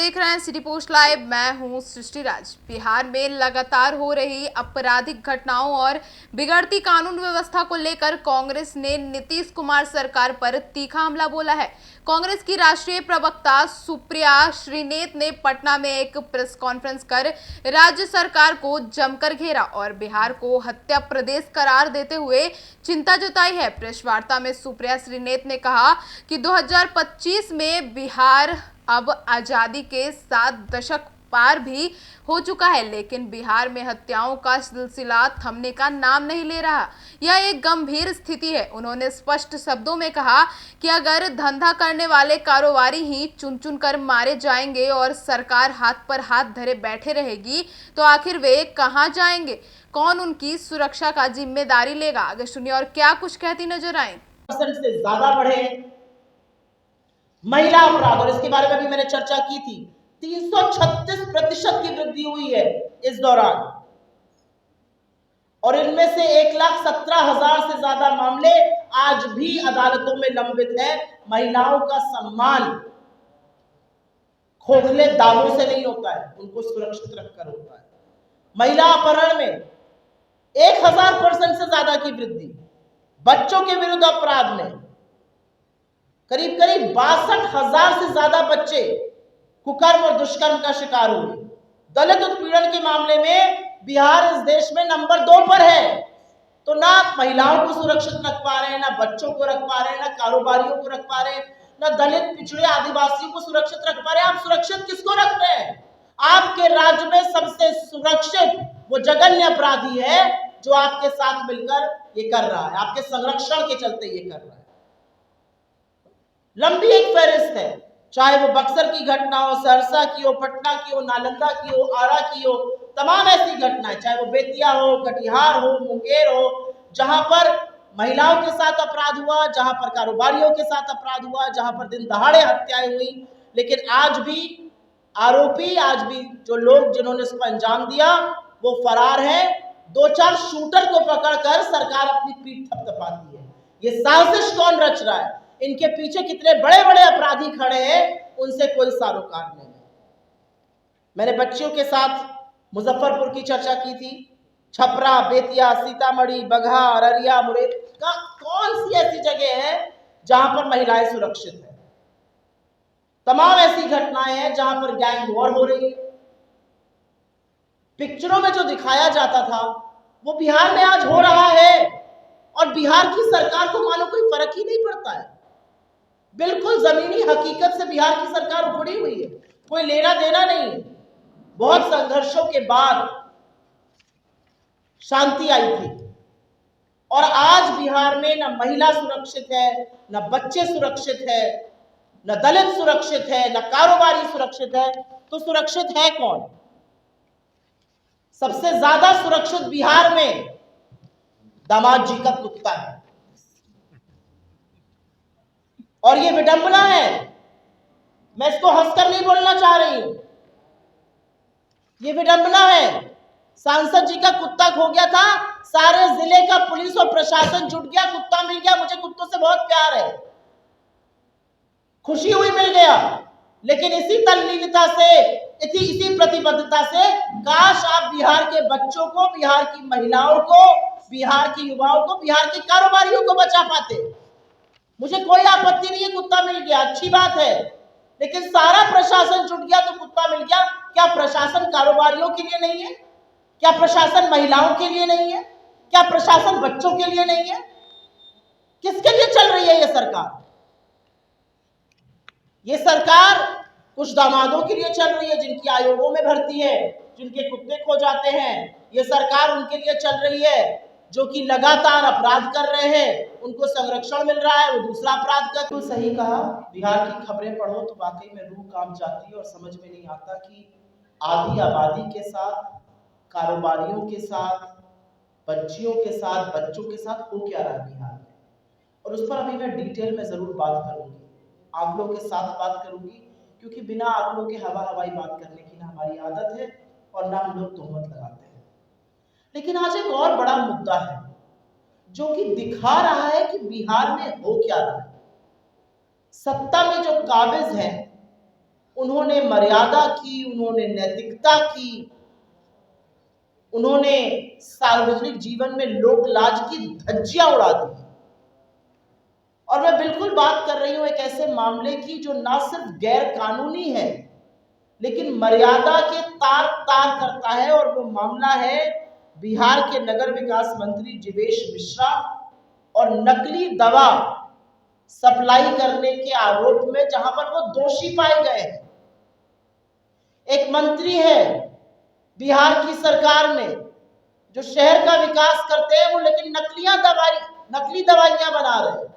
देख रहे हैं सिटी पोस्ट लाइव। मैं हूं सृष्टि राज। बिहार में लगातार हो रही आपराधिक घटनाओं और बिगड़ती कानून व्यवस्था को लेकर कांग्रेस ने नीतीश कुमार सरकार पर तीखा हमला बोला है। कांग्रेस की राष्ट्रीय प्रवक्ता सुप्रिया श्रीनेत ने पटना में एक प्रेस कॉन्फ्रेंस कर राज्य सरकार को जमकर घेरा और बिहार को हत्या प्रदेश करार देते हुए चिंता जताई है। प्रेस वार्ता में सुप्रिया श्रीनेत ने कहा कि 2025 में बिहार अब आजादी के 7 दशक पार भी हो चुका है, लेकिन बिहार में हत्याओं का सिलसिला थमने का नाम नहीं ले रहा। यह एक गंभीर स्थिति है। उन्होंने स्पष्ट शब्दों में कहा कि अगर धंधा करने वाले कारोबारी ही चुन चुन कर मारे जाएंगे और सरकार हाथ पर हाथ धरे बैठे रहेगी तो आखिर वे कहां जाएंगे? कौन उनकी सुरक्षा का जिम्मेदारी लेगा? आगे सुनिए और क्या कुछ कहती नजर आए। से ज्यादा बढ़े महिला अपराध, और इसके बारे में भी मैंने चर्चा की थी। 336% की वृद्धि हुई है इस दौरान, और इनमें से 1,17,000 से ज्यादा मामले आज भी अदालतों में लंबित है। महिलाओं का सम्मान खोखले दावों से नहीं होता है, उनको सुरक्षित रखकर होता है। महिला अपहरण में 1000% से ज्यादा की वृद्धि। बच्चों के विरुद्ध अपराध में करीब 62,000 से ज्यादा बच्चे कुकर्म और दुष्कर्म का शिकार हुए। दलित उत्पीड़न के मामले में बिहार इस देश में नंबर 2 पर है। तो ना महिलाओं को सुरक्षित रख पा रहे हैं, ना बच्चों को रख पा रहे हैं, ना कारोबारियों को रख पा रहे हैं, ना दलित पिछड़े आदिवासियों को सुरक्षित रख पा रहे हैं। आप सुरक्षित किसको रख रहे हैं? आपके राज्य में सबसे सुरक्षित वो जघन्य अपराधी है जो आपके साथ मिलकर ये कर रहा है, आपके संरक्षण के चलते ये कर रहा है। लंबी एक फहरिस्त है, चाहे वो बक्सर की घटना हो, सहरसा की हो, पटना की हो, नालंदा की हो, आरा की हो, तमाम ऐसी घटनाएं, चाहे वो बेतिया हो, कटिहार हो, मुंगेर हो, जहां पर महिलाओं के साथ अपराध हुआ, जहां पर कारोबारियों के साथ अपराध हुआ, जहां पर दिन दहाड़े हत्याएं हुई। लेकिन आज भी आरोपी, आज भी जो लोग जिन्होंने इसको अंजाम दिया वो फरार है। 2-4 शूटर को पकड़कर सरकार अपनी पीठ थपथपाती है। ये साजिश कौन रच रहा है? इनके पीछे कितने बड़े बड़े अपराधी खड़े हैं, उनसे कोई सारोकार नहीं है। मैंने बच्चियों के साथ मुजफ्फरपुर की चर्चा की थी। छपरा, बेतिया, सीतामढ़ी, बगहा, अररिया, मुरैना का कौन सी ऐसी जगह है जहां पर महिलाएं सुरक्षित है? तमाम ऐसी घटनाएं हैं जहां पर गैंग वॉर हो रही है। पिक्चरों में जो दिखाया जाता था वो बिहार में आज हो रहा है, और बिहार की सरकार को मानो कोई फर्क ही नहीं पड़ता है। बिल्कुल जमीनी हकीकत से बिहार की सरकार उखड़ी हुई है, कोई लेना देना नहीं है। बहुत संघर्षों के बाद शांति आई थी, और आज बिहार में न महिला सुरक्षित है, न बच्चे सुरक्षित है, न दलित सुरक्षित है, न कारोबारी सुरक्षित है। तो सुरक्षित है कौन? सबसे ज्यादा सुरक्षित बिहार में दामाद जी का कुत्ता है। और ये विडंबना है, मैं इसको हंसकर नहीं बोलना चाह रही हूं, ये विडंबना है। सांसद जी का कुत्ता खो गया था, सारे जिले का पुलिस और प्रशासन जुट गया, कुत्ता मिल गया। मुझे कुत्तों से बहुत प्यार है, खुशी हुई मिल गया। लेकिन इसी तल्लीनता से, इसी प्रतिबद्धता से काश आप बिहार के बच्चों को, बिहार की महिलाओं को, बिहार के युवाओं को, बिहार के कारोबारियों को बचा पाते। मुझे कोई आपत्ति नहीं है, कुत्ता मिल गया, अच्छी बात है। लेकिन सारा प्रशासन जुट गया तो कुत्ता मिल गया। क्या प्रशासन कारोबारियों के लिए नहीं है? क्या प्रशासन महिलाओं के लिए नहीं है? क्या प्रशासन बच्चों के लिए नहीं है? किसके लिए चल रही है ये सरकार? ये सरकार कुछ दामादों के लिए चल रही है जिनकी आयोगों में भर्ती है, जिनके कुत्ते खो जाते हैं। ये सरकार उनके लिए चल रही है जो कि लगातार अपराध कर रहे हैं, उनको संरक्षण मिल रहा है, वो दूसरा अपराध कर। तो सही कहा, बिहार की खबरें पढ़ो तो वाकई में रूह कांप जाती है, और समझ में नहीं आता कि आधी आबादी के साथ, कारोबारियों के साथ, बच्चियों के साथ, बच्चों के साथ हो क्या रहा है बिहार में। और उस पर अभी मैं डिटेल में जरूर बात करूंगी, आंकड़ों के साथ बात करूंगी, क्योंकि बिना आंकड़ों के हवाई बात करने की ना हमारी आदत है और ना हम लोग तोहमत लगाते हैं। लेकिन आज एक और बड़ा मुद्दा है जो कि दिखा रहा है कि बिहार में हो क्या रहा है। सत्ता में जो काबिज हैं उन्होंने मर्यादा की, उन्होंने नैतिकता की, उन्होंने सार्वजनिक जीवन में लोक लाज की धज्जियां उड़ा दी। और मैं बिल्कुल बात कर रही हूं एक ऐसे मामले की जो ना सिर्फ गैर कानूनी है लेकिन मर्यादा के तार तार करता है, और वो मामला है बिहार के नगर विकास मंत्री जीवेश मिश्रा और नकली दवा सप्लाई करने के आरोप में, जहां पर वो दोषी पाए गए हैं। एक मंत्री है बिहार की सरकार में जो शहर का विकास करते हैं, वो लेकिन नकली दवाइयां बना रहे हैं।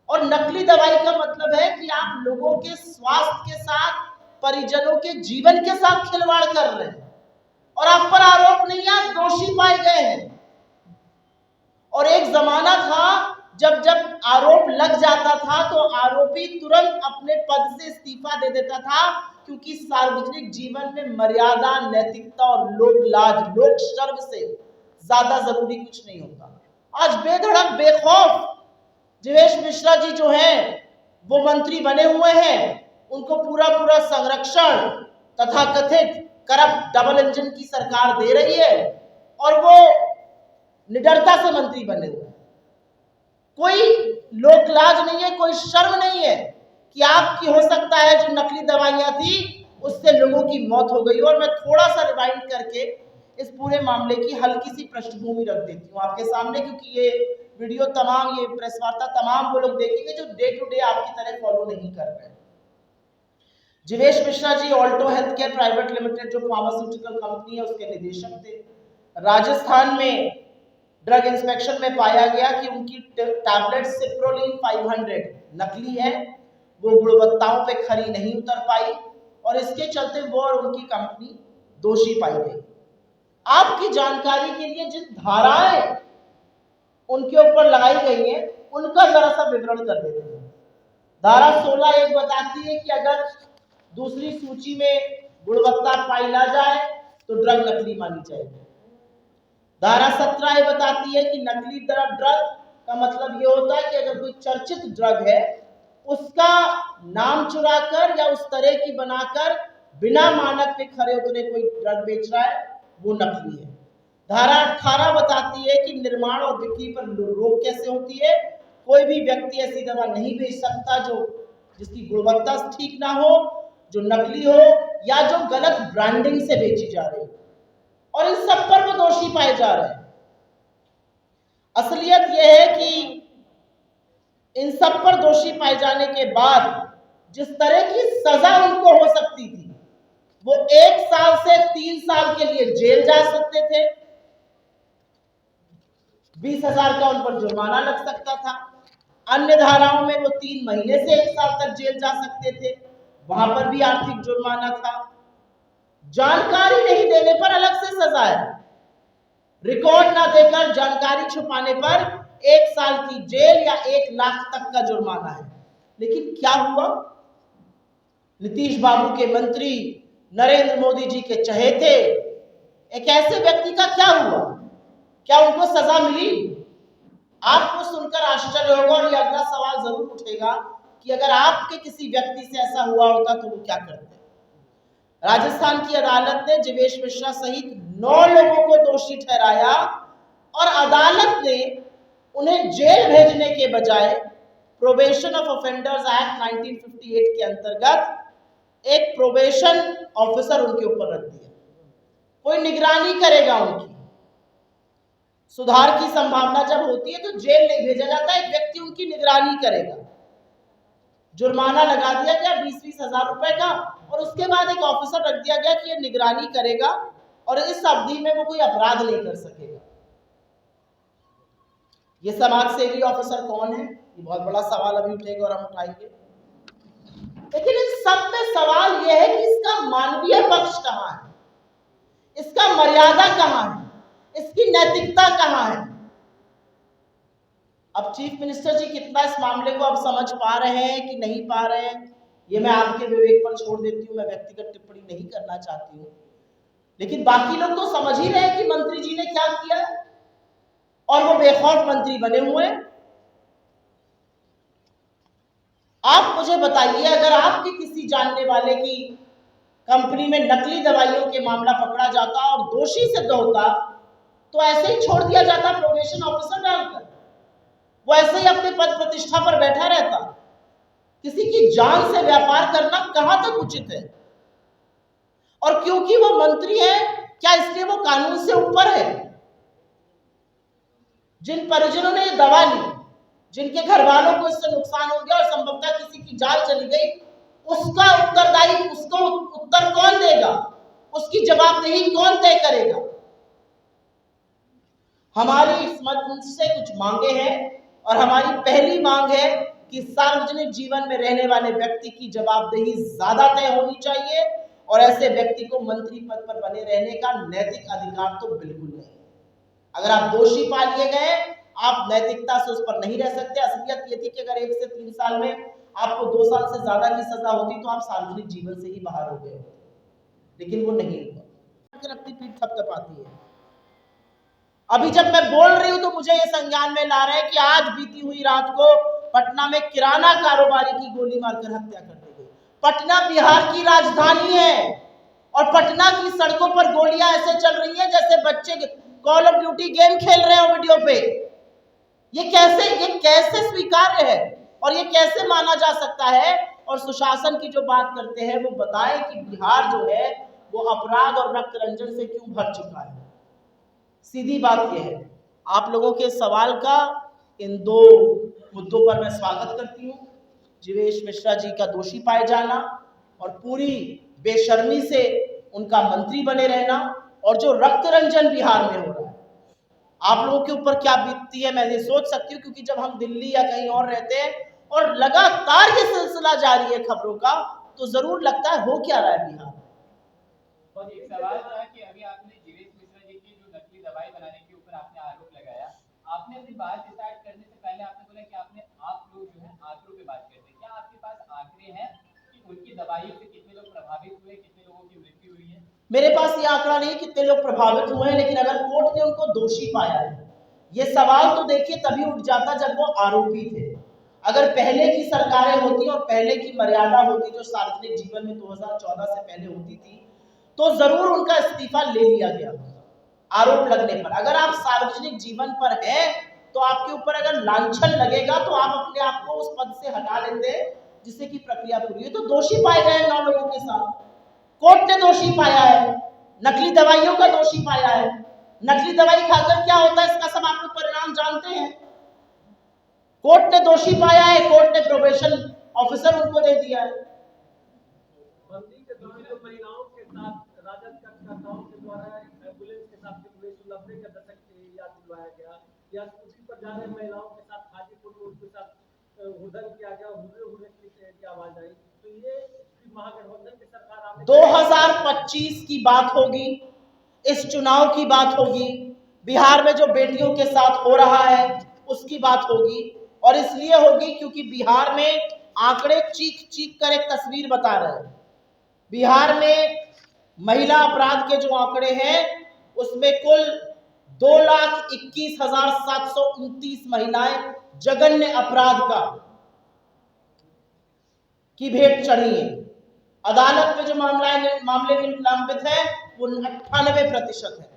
और नकली दवाई का मतलब है कि आप लोगों के स्वास्थ्य के साथ, परिजनों के जीवन के साथ खिलवाड़ कर रहे हैं, और आप पर आरोप नहीं, आप दोषी पाए गए हैं। और एक जमाना था जब जब आरोप लग जाता था तो आरोपी तुरंत अपने पद से इस्तीफा दे देता था, क्योंकि सार्वजनिक जीवन में मर्यादा, नैतिकता और लोक लाज, लोक शर्म से ज्यादा जरूरी कुछ नहीं होता। आज बेधड़क बेखौफ जीवेश मिश्रा जी जो हैं वो मंत्री बने हुए हैं, उनको पूरा पूरा संरक्षण तथा कथित करप्ट डबल इंजन की सरकार दे रही है, और वो निडरता से मंत्री बने हुए हैं। कोई लोक लाज नहीं है, कोई शर्म नहीं है कि आपकी हो सकता है जो नकली दवाइयां थी उससे लोगों की मौत हो गई। और मैं थोड़ा सा रिवाइंड करके इस पूरे मामले की हल्की सी पृष्ठभूमि रख देती हूँ आपके सामने, क्योंकि ये वीडियो तमाम, ये प्रेस वार्ता तमाम वो लोग देखेंगे जो डे टू डे आपकी तरह फॉलो नहीं कर रहे हैं। Jeevesh Mishra ji Alto health care private limited जो फार्मास्यूटिकल कंपनी है उसके निदेशक थे। राजस्थान में ड्रग इंस्पेक्शन में पाया गया कि उनकी टैबलेट सिप्रोलिन 500 नकली है, वो गुणवत्ताओं पे खरी नहीं उतर पाई, और इसके चलते वो और उनकी कंपनी दोषी पाई गई। आपकी जानकारी के लिए जिन धाराएं उनके ऊपर लगाई गई हैं उनका जरा सा विवरण कर देते हैं। धारा 16(1) बताती है कि अगर दूसरी सूची में गुणवत्ता पाई ना जाए तो ड्रग नकली मानी जाएगी। धारा 17 बताती है कि नकली ड्रग का मतलब ये होता है कि अगर कोई चर्चित ड्रग है उसका नाम चुराकर या उस तरह की बनाकर बिना मानक पे खरे उतरे कोई ड्रग बेच रहा है, वो नकली है। धारा 18 बताती है कि निर्माण और बिक्री पर रोक कैसे होती है। कोई भी व्यक्ति ऐसी दवा नहीं बेच सकता जो जिसकी गुणवत्ता ठीक ना हो, जो नकली हो, या जो गलत ब्रांडिंग से बेची जा रही है, और इन सब पर वो दोषी पाए जा रहे हैं। असलियत यह है कि इन सब पर दोषी पाए जाने के बाद जिस तरह की सजा उनको हो सकती थी, वो 1 साल से 3 साल के लिए जेल जा सकते थे, 20,000 का उन पर जुर्माना लग सकता था। अन्य धाराओं में वो 3 महीने से 1 साल तक जेल जा सकते थे, वहां पर भी आर्थिक जुर्माना था। जानकारी नहीं देने पर अलग से सजा है, रिकॉर्ड ना देकर जानकारी छुपाने पर 1 साल की जेल या 1 लाख तक का जुर्माना है। लेकिन क्या हुआ? नीतीश बाबू के मंत्री, नरेंद्र मोदी जी के चहेते एक ऐसे व्यक्ति का क्या हुआ? क्या उनको सजा मिली? आपको सुनकर आश्चर्य होगा, और ये अगला सवाल जरूर उठेगा कि अगर आपके किसी व्यक्ति से ऐसा हुआ होता तो वो क्या करते? राजस्थान की अदालत ने जीवेश मिश्रा सहित 9 लोगों को दोषी ठहराया, और अदालत ने उन्हें जेल भेजने के बजाय प्रोबेशन ऑफ ऑफेंडर्स एक्ट 1958 के अंतर्गत एक प्रोबेशन ऑफिसर उनके ऊपर रख दिया। कोई निगरानी करेगा उनकी। सुधार की संभावना जब होती है तो जेल नहीं भेजा जाता, एक व्यक्ति उनकी निगरानी करेगा। जुर्माना लगा दिया गया 20-20 हजार रुपए का, और उसके बाद एक ऑफिसर रख दिया गया कि ये निगरानी करेगा और इस अवधि में वो कोई अपराध नहीं कर सकेगा। ये समाज सेवी ऑफिसर कौन है? ये बहुत बड़ा सवाल अभी उठेगा और हम उठाएंगे। लेकिन इस सब में सवाल यह है कि इसका मानवीय पक्ष कहां है, इसका मर्यादा कहां है, इसकी नैतिकता कहां है? अब चीफ मिनिस्टर जी कितना इस मामले को अब समझ पा रहे हैं कि नहीं पा रहे हैं, ये मैं आपके विवेक पर छोड़ देती हूँ, मैं व्यक्तिगत टिप्पणी नहीं करना चाहती हूँ। लेकिन बाकी लोग तो समझ ही रहे हैं कि मंत्री जी ने क्या किया, और वो बेखौफ मंत्री बने हुए हैं। आप मुझे बताइए, अगर आपके किसी जानने वाले की कंपनी में नकली दवाइयों के मामला पकड़ा जाता और दोषी सिद्ध होता तो ऐसे ही छोड़ दिया जाता प्रोबेशन ऑफिसर डालकर, वो ऐसे ही अपने पद प्रतिष्ठा पर बैठा रहता। किसी की जान से व्यापार करना कहां तक उचित है? और क्योंकि वो मंत्री है, क्या इसलिए वो कानून से ऊपर है? जिन परिजनों ने ये दवा ली, जिनके घर वालों को इससे नुकसान हो गया और संभवतः किसी की जान चली गई, उसका उत्तरदायी, उसको उत्तर कौन देगा? उसकी जवाबदेही कौन तय करेगा? हमारी इस मंच से कुछ मांगे हैं और हमारी पहली मांग है कि सार्वजनिक जीवन में रहने वाले व्यक्ति की जवाबदेही ज्यादा तय होनी चाहिए और ऐसे व्यक्ति को मंत्री पद पर बने रहने का नैतिक अधिकार तो बिल्कुल नहीं। अगर आप दोषी पा लिए गए, आप नैतिकता से उस पर नहीं रह सकते। असलियत ये थी कि अगर 1 से 3 साल में आपको 2 साल से ज्यादा की सजा होती तो आप सार्वजनिक जीवन से ही बाहर हो गए, लेकिन वो नहीं हुआ। अपनी पीठ थपथपाती है। अभी जब मैं बोल रही हूं तो मुझे ये संज्ञान में ला रहा है कि आज बीती हुई रात को पटना में किराना कारोबारी की गोली मारकर हत्या कर दी गई। पटना बिहार की राजधानी है और पटना की सड़कों पर गोलियां ऐसे चल रही हैं जैसे बच्चे कॉल ऑफ ड्यूटी गेम खेल रहे हो वीडियो पे। ये कैसे स्वीकार्य है और ये कैसे माना जा सकता है? और सुशासन की जो बात करते हैं वो बताएं कि बिहार जो है वो अपराध और रक्त रंजन से क्यों भर चुका है। सीधी बात यह है, आप लोगों के सवाल का इन 2 मुद्दों पर मैं स्वागत करती हूँ। जीवेश मिश्रा जी का दोषी पाए जाना और पूरी बेशर्मी से उनका मंत्री बने रहना, और जो रक्त रंजन बिहार में हो रहा है, आप लोगों के ऊपर क्या बीतती है मैं ये सोच सकती हूँ, क्योंकि जब हम दिल्ली या कहीं और रहते हैं और लगातार ये सिलसिला जारी है खबरों का, तो जरूर लगता है हो क्या रहा है बिहार। और एक सवाल था कि अभी आपने जीवेश मिश्रा जी की जो नकली दवाई बनाने के ऊपर आपने आरोप लगाया, आपने अपनी बात स्टार्ट करने से पहले आपने बोला कि आपने आप लोग जो है आंकड़ों पे बात करते हैं। क्या आपके पास आंकड़े हैं कि उनकी दवाई से कितने लोग प्रभावित हुए, कितने लोगों की मृत्यु हुई है? मेरे पास ये आंकड़ा नहीं कितने लोग प्रभावित हुए हैं, लेकिन अगर कोर्ट ने उनको दोषी पाया है, ये सवाल तो देखिए तभी उठ जाता जब वो आरोपी थे। अगर पहले की सरकारें होती और पहले की मर्यादा होती जो सार्वजनिक जीवन में 2014 से पहले होती थी, तो जरूर उनका इस्तीफा ले लिया गया आरोप लगने पर। अगर आप सार्वजनिक जीवन पर हैं तो आपके ऊपर अगर लांछन लगेगा तो आप अपने आप को उस पद से हटा लेते हैं जिससे कि प्रक्रिया पूरी है। तो दोषी पाए गए 9 लोगों के साथ, कोर्ट ने दोषी पाया है, नकली दवाइयों का दोषी पाया है। नकली दवाई खाकर क्या होता है इसका सब आप लोग परिणाम जानते हैं। कोर्ट ने दोषी पाया है, कोर्ट ने प्रोबेशन ऑफिसर उनको दे दिया है। बंदी के दौरान जो महिलाओं के साथ राजद कार्यकर्ताओं के द्वारा एम्बुलेंस के साथ 1990 के दशक की याद दिलवाया गया, या स्कूटी पर जा रहे महिलाओं के साथ हाजीपुर में उनके साथ हुड़दंग किया गया, हुर्रे की आवाज आई, तो ये महागठबंधन की सरकार 2025 की बात होगी, इस चुनाव की बात होगी, बिहार में जो बेटियों के साथ हो रहा है उसकी बात होगी। और इसलिए होगी क्योंकि बिहार में आंकड़े चीख चीख कर एक तस्वीर बता रहे हैं। बिहार में महिला अपराध के जो आंकड़े हैं उसमें कुल 2,21,729 महिलाएं जघन्य अपराध की भेंट चढ़ी है। अदालत में जो मामले निलंबित है वो 98% है।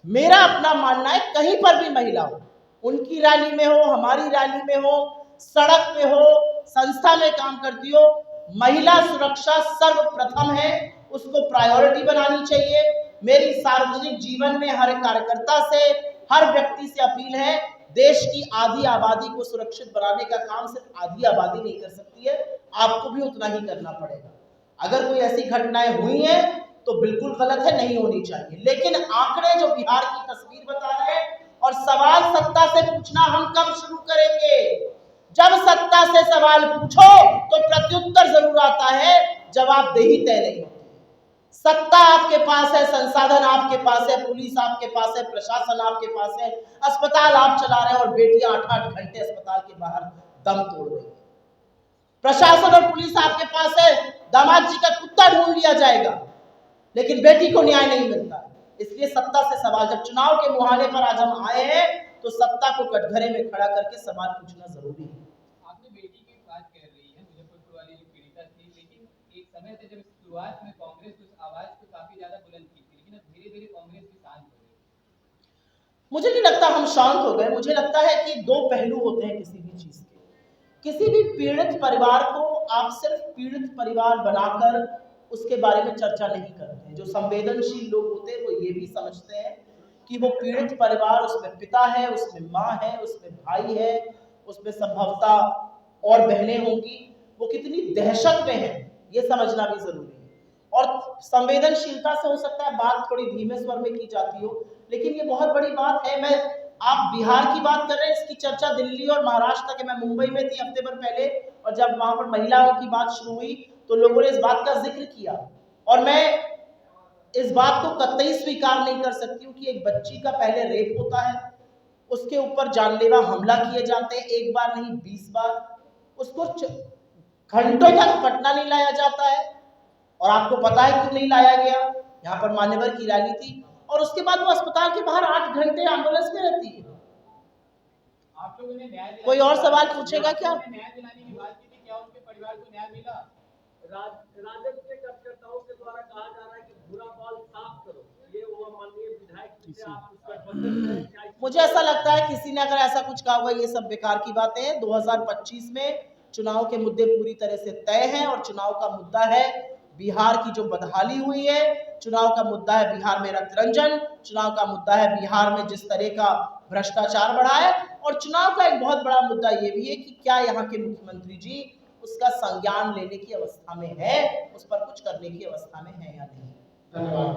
मेरा अपना मानना है कहीं पर भी महिला हो, उनकी रैली में हो, हमारी रैली में हो, सड़क पे हो, संस्था में काम करती हो, महिला सुरक्षा सर्वप्रथम है, उसको प्रायोरिटी बनानी चाहिए। मेरी सार्वजनिक जीवन में हर कार्यकर्ता से, हर व्यक्ति से अपील है, देश की आधी आबादी को सुरक्षित बनाने का काम सिर्फ आधी आबादी नहीं कर सकती है, आपको भी उतना ही करना पड़ेगा। अगर कोई ऐसी घटनाएं हुई हैं तो बिल्कुल गलत है, नहीं होनी चाहिए, लेकिन आंकड़े जो बिहार की तस्वीर बता रहे हैं, और सवाल सत्ता से पूछना हम कब शुरू करेंगे? जब सत्ता से सवाल पूछो तो प्रत्युत्तर जरूर आता है, जवाबदेही तय नहीं होती। सत्ता आपके पास है, संसाधन आपके पास है, पुलिस आपके पास है, प्रशासन आपके पास है, अस्पताल आप चला रहे हैं और बेटियां 8-8 घंटे अस्पताल के बाहर दम तोड़ रही है। प्रशासन और पुलिस आपके पास है, दामाद जी का कुत्ता ढूंढ लिया जाएगा, लेकिन बेटी को न्याय नहीं मिलता। इसलिए सत्ता से सवाल, जब चुनाव के मुहाने पर आज हम आए हैं तो सत्ता को कटघरे में खड़ा करके सवाल पूछना जरूरी है। आपने बेटी की बात कर रही रहे थे जब शुरुआत में कांग्रेस उस आवाज को काफी ज्यादा बुलंद की थी, लेकिन अब धीरे धीरे कांग्रेस भी शांत हो गई। मुझे नहीं लगता हम शांत हो गए। मुझे लगता है कि दो पहलू होते हैं किसी भी चीज के। किसी भी पीड़ित परिवार को आप सिर्फ पीड़ित परिवार बनाकर उसके बारे में चर्चा नहीं करते हैं। जो संवेदनशील लोग होते हैं वो ये भी समझते हैं कि वो पीड़ित परिवार, उसमें पिता है, उसमें माँ है, उसमें भाई है, उसमें संभवतः और बहनें होंगी, वो कितनी दहशत में है ये समझना भी जरूरी है। और संवेदनशीलता से हो सकता है बात थोड़ी धीमे स्वर में की जाती हो, लेकिन ये बहुत बड़ी बात है। आप बिहार की बात कर रहे हैं, इसकी चर्चा दिल्ली और महाराष्ट्र तक। मैं मुंबई में थी हफ्ते भर पहले, और जब वहां पर महिलाओं की बात शुरू हुई तो लोगों ने इस बात का जिक्र किया, और मैं इस बात को कतई स्वीकार नहीं कर सकती हूँ कि एक बच्ची का पहले रेप होता है, उसके ऊपर जानलेवा हमला किए जाते हैं, एक बार नहीं 20 बार, उसको घंटों तक पटना नहीं लाया जाता है। और आपको पता है क्यों नहीं लाया गया? यहाँ पर मान्यवर की रैली थी, और उसके बाद वो अस्पताल के बाहर 8 घंटे एम्बुलेंस में रहती है। आप लोगों ने न्याय कोई और सवाल पूछेगा क्या? न्याय दिलाने की बात की थी, क्या उनके परिवार को न्याय मिला? राजद के कार्यकर्ताओं के द्वारा कहा जा रहा है कि बुरा बॉल साफ करो, ये वो माननीय विधायक से आप उस गठबंधन में, मुझे ऐसा लगता है किसी ने अगर ऐसा कुछ कहा हुआ, ये सब बेकार की बातें हैं। 2025 में चुनाव के मुद्दे पूरी तरह से तय हैं, और चुनाव का मुद्दा है बिहार की जो बदहाली हुई है, चुनाव का मुद्दा है बिहार में रक्तरंजन, चुनाव का मुद्दा है बिहार में जिस तरह का भ्रष्टाचार बढ़ा है, और चुनाव का एक बहुत बड़ा मुद्दा ये भी है कि क्या यहाँ के मुख्यमंत्री जी उसका संज्ञान लेने की अवस्था में है, उस पर कुछ करने की अवस्था में है या नहीं। धन्यवाद।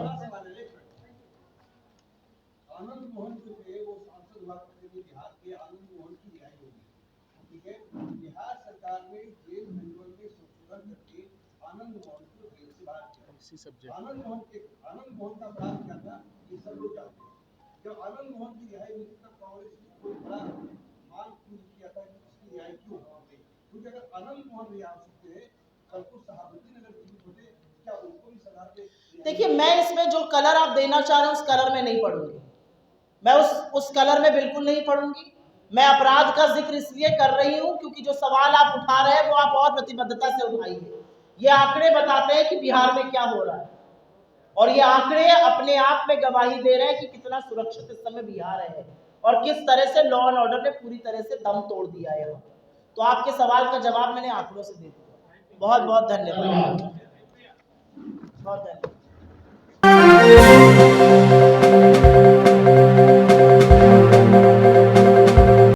आनंद मोहन जो थे वो सांसद हुआ करते थे बिहार के। आनंद मोहन की रिहाई होगी, ठीक है। बिहार सरकार ने जेल मैनुअल में संशोधन करके आनंद मोहन को जेल से बाहर किया। आनंद मोहन का अपराध क्या था ये सब लोग जानते हैं। जब आनंद मोहन की रिहाई हुई तब कांग्रेस ने कोई बड़ा मांग किया था कि इसकी रिहाई क्यों हो गई, क्योंकि अगर आनंद मोहन रिहा हो सकते हैं, कल को शहाबुद्दीन अगर जीवित होते क्या उनको भी सजा दे? देखिए, मैं इसमें जो कलर आप देना चाह रहे हैं उस कलर में नहीं पढ़ूंगी, मैं उस कलर में बिल्कुल नहीं पढ़ूंगी। मैं अपराध का जिक्र इसलिए कर रही हूं क्योंकि जो सवाल आप उठा रहे हैं वो आप और प्रतिबद्धता से उठाइए। ये आंकड़े बताते हैं कि बिहार में क्या हो रहा है, और ये आंकड़े अपने आप में गवाही दे रहे हैं कि कितना सुरक्षित इस समय बिहार है, और किस तरह से लॉ एंड ऑर्डर ने पूरी तरह से दम तोड़ दिया है यहाँ। तो आपके सवाल का जवाब मैंने आंकड़ों से दे दिया। बहुत बहुत धन्यवाद। बहुत धन्यवाद।